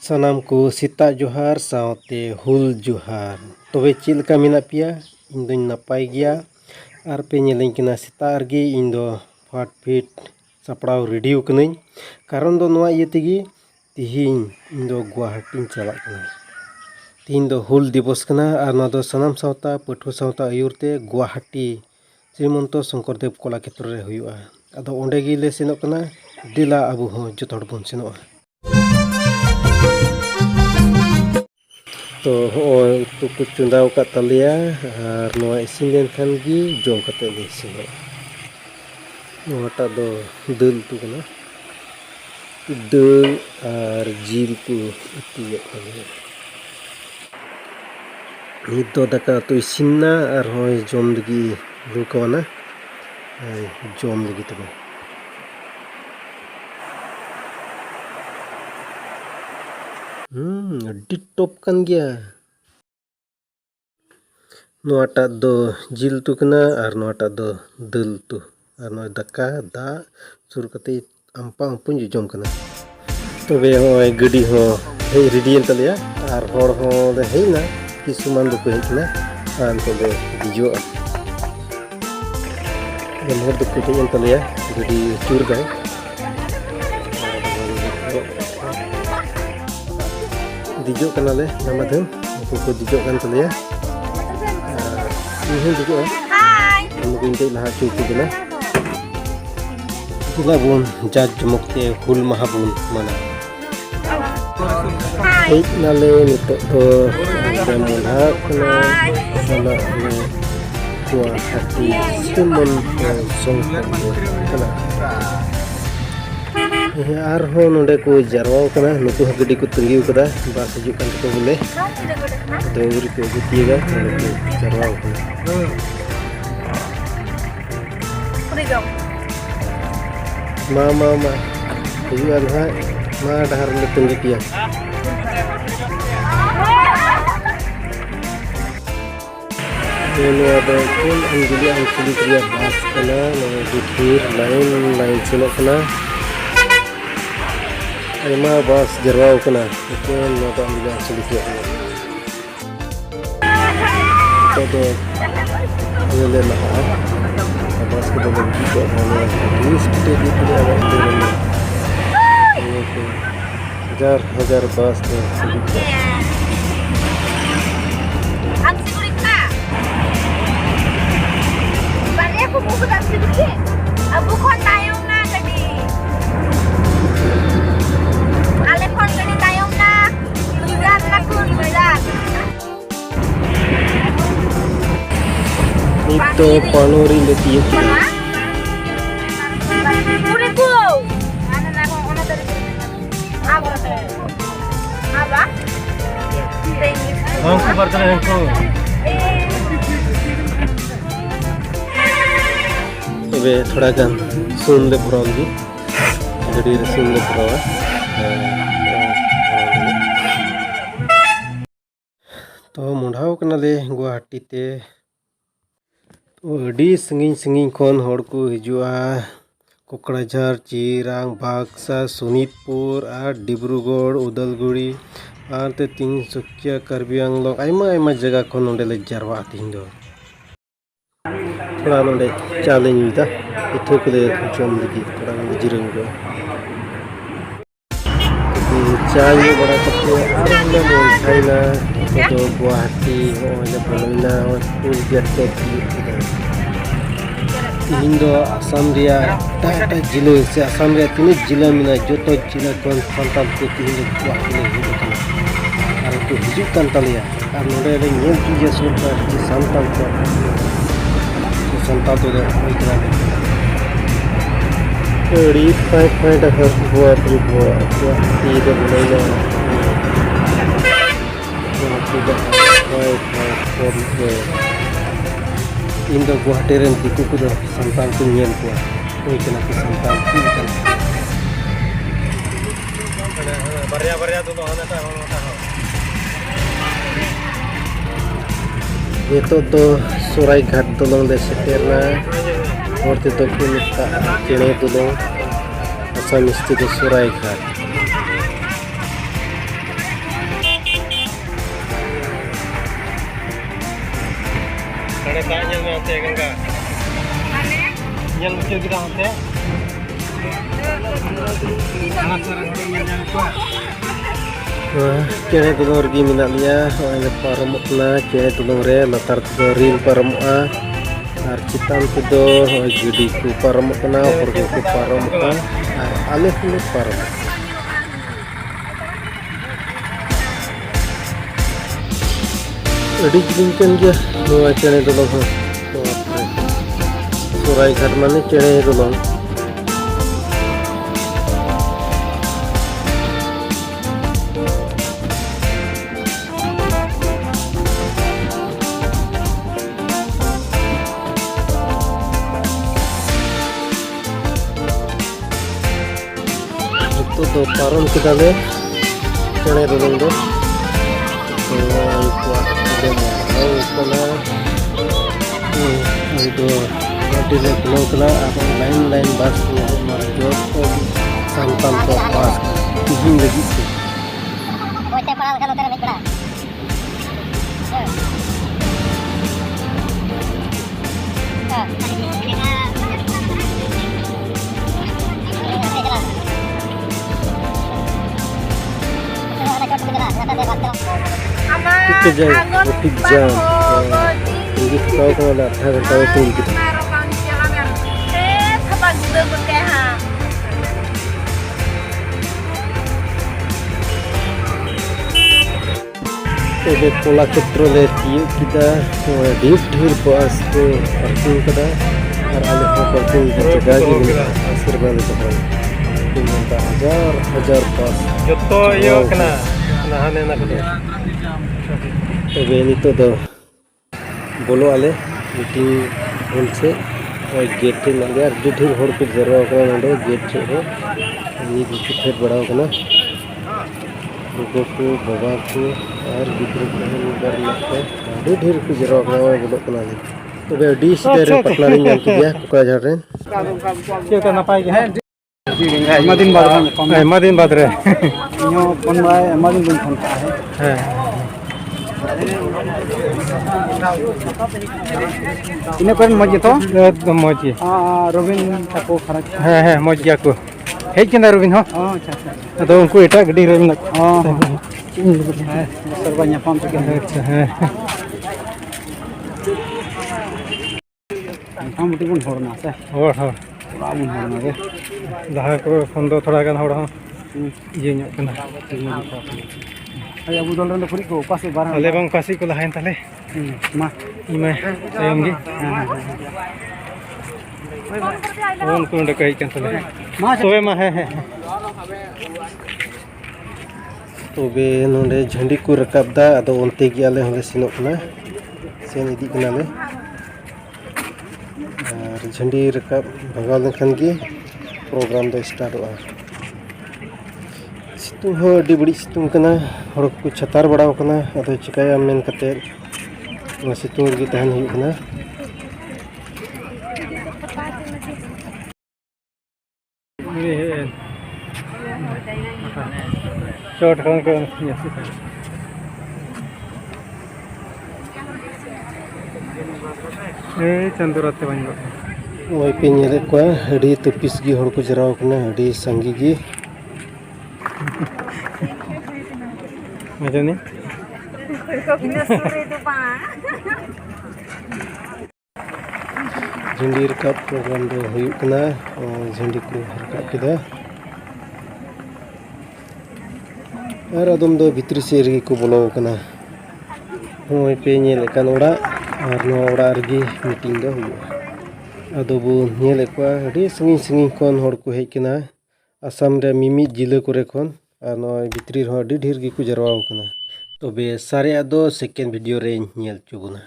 सानाम को सेता जोहार सावते हुल जोहार। तबे चेद लेका मेनाग पेया? इन दों नापाय गिया आर पे नेलें कना सेता रगे इन दो फाट फिट सापड़ाव रेडी कनाई। कारण दो नोआ इये तेगी तिहिन इन दो गुवाहाटी चलाग कना। तिहिन दो हुल दिवस कना आर नोआ दो सानाम सावता पाठुआ सावता आयुरते गुवाहाटी श्रीमंत शंकरदेव कलाक्षेत्र रे हुयुआ। आदो ओंडे गिले सेनोग कना। देला आबो हों जतो हड़ बोन सेनोगा। तो उतु को चुंदाव का तलिया और नोआ इसिन लेनखान गी जम कते ले इसिनोगा। नोआटा दो दाल उतु कना। दाल और जिल को उतुए कना। नित दो दाका उतु इसिनना और होय जम लगी लुकावना। जम लगी तबे। अड्डी टॉप कान गया। नोआटा दो जिल उतु कना और नोआटा दो दाल उतु और नोआ दाका दा सुर कते आम्पा आम्पुन जम कना। तबे होय गडी हो हे रेडीएन तलिया और होड़ हो दे हेना किसुमान दो हेज कना आन तबे दिजो मोर दो हेजन तलिया गडी चूर गाय दिजो कना ले नामाधम को दिजो कान तलिया ini juga mungkin kita lihat cukup kena kita pun judge mukti hul mahabun mana baik nale itu kemulah kena mana kuah hati cuman songkang kena arho nonde ko jarwa kena nuku gede ku tenggi kada ba sejukan ko boleh dawri ko gutiga nuku jarwa kena ma tujuan ha ma dahar le tenggi kia ini ada pun anjali angkuli kriya bas kena nuku lain senok kena Aima bas jarwau kena, itu nota ambil sedikit. Itu ini lah. Bas kita bagi ke mana? Ini seperti itu dia ada di mana. Ini hajar bas tu sedikit. Amsi kurita. Balik aku buku tak sedikit. Abu kau tayong na tadi. Itu panori lebih itu. Aku berterima kasih. Tapi थोड़ा kan सुन ले पुरानी, jadi सुन ले पुरावा. तो मुंडाव कना ले गुवाहाटी ते अड़ी संगिन संगिन खन हड़ को हिजुआ कोकड़ाझार चिरांग बाक्सा सोनितपुर और डिब्रूगढ़ उदलगुड़ी और ते तिनसुकिया कार्बी आंगलंग आयमा जगह खन नोंडे ले जारवा तिहिन दो थोड़ा नोंडे चाले नुइदा इथो को ले जम लगी थोड़ा नोंडे जिरंग दो चाय बड़ा करते और ले खाइना तो गुवाहाटी होने बोलना और फुल गेट तिहिन दो आसाम रिया टाटा जिले से आसाम रिया तिनि जिला मिना जोतो जिला कोन संताल को तिहिन दो गुवाहाटी ले हिजु कना और को हिजु कान तलिया और नोडे ले नेल की जे सुपर जे संताल को संताल तो दे होई कना अड़ी फाइट हर गुवाहाटी दे बोलैला इन दो गुवाहाटी रेन दिकु को संताल को नेल को कोई कना को संताल की कना बरिया तो होना था ये तो सोराई घाट दलंग दे सेटेरना और ते तो को मिता चेणे दलंग आसामिस तेदो सरायघाट। चेणे तुलुंग रगी मेना लिया होय पारमोग कना चेणे तुलुंग रे लातार तेदो रेल पारमोगा और चितान तेदो होय गडी को पारमोग कना हर को पारमोगा और आले हले पारमोगा। अड़ी जिलिंग कन गया नोआ चेणे तुलुंग हो सरायघाट माने चेणे तुलुंग। तो पारम केदाले चेणे तुलुंग दो लाइन लाइन बस जो सांताल को पास तीन लगी थी। Traffic jam ini kau kalau ada tahu tuh gitu ini pola ketrole tiup kita ढेर बस को पार्किंग kada और आले को पार्किंग जगह की आशीर्वाद तो minta hajar pas joto yo kena nahan enak gitu. Ini tuh do बोलो आले मीटिंग हॉल से और गेट थे ना यार ढेर हर को जरा करना ना गेट से हो ये कुछ फेर बड़ा होगा लोगों को बाबा को और गिद्र को नगर में ढेर को जरा करना बोलो करना तो वे डिश दे पटना नहीं जानती है कोका झाड़ रहे क्या करना पाएगा है एमादिन बाद रे यो पनवा एमादिन दिन फोन है इन्हें पर मौज तो एकदम मौज रोबिन ताको खराब है मौज गया को हेज के ना रोबिन हो अच्छा तो उनको एटा गड्डी रे ना सरबा ᱧᱟᱯᱟᱢ तो अच्छा है हम टिकुन होरना से होर होर बाबू होरना गे लहा को फोन दो थोड़ा गान होड़ हो ये ᱧᱚᱜ कना अबू दल रे पुरी को पासे बार अले बंग पासी को लहाइन ताले मा इमा तयम गे फोन को ंड कहि कन ताले मा सोवे मा है तोबे नोंडे झंडी को रकाबदा अदो ओनते गे आले होले सिनो कना सेन इदी कना ले और झंडी रकाब भगाव लेखन गे प्रोग्राम दो स्टार्ट होआ। सितुंग हो अडी बड़ी सितुंग कना हर को छतार बड़ा कना अदो चिकाया मेन कते सितुंग गे तहन हुई कना शॉट खान को चंदुराते बन ओई पे नेले को अडी तपिस गी हर को जराव कना अडी संगी गी मजा नहीं झंडी रकाब प्रोग्राम दो हुयुग कना झंडी को रकाब केदा और अदम दो भितरी से रगी को बोलो कना होय पे नेल कान ओड़ा और नो ओड़ा रगी मीटिंग दो हुयुग अदो बो नेल को अडी संगी संगी कोन हर को हेज कना आसाम रे मिमी जिला करे कोन और नय भितरी रे अडी ढेर गी को जरवाव कना तबे सारे आदो सेकेंड वीडियो रे नेल चुबुना।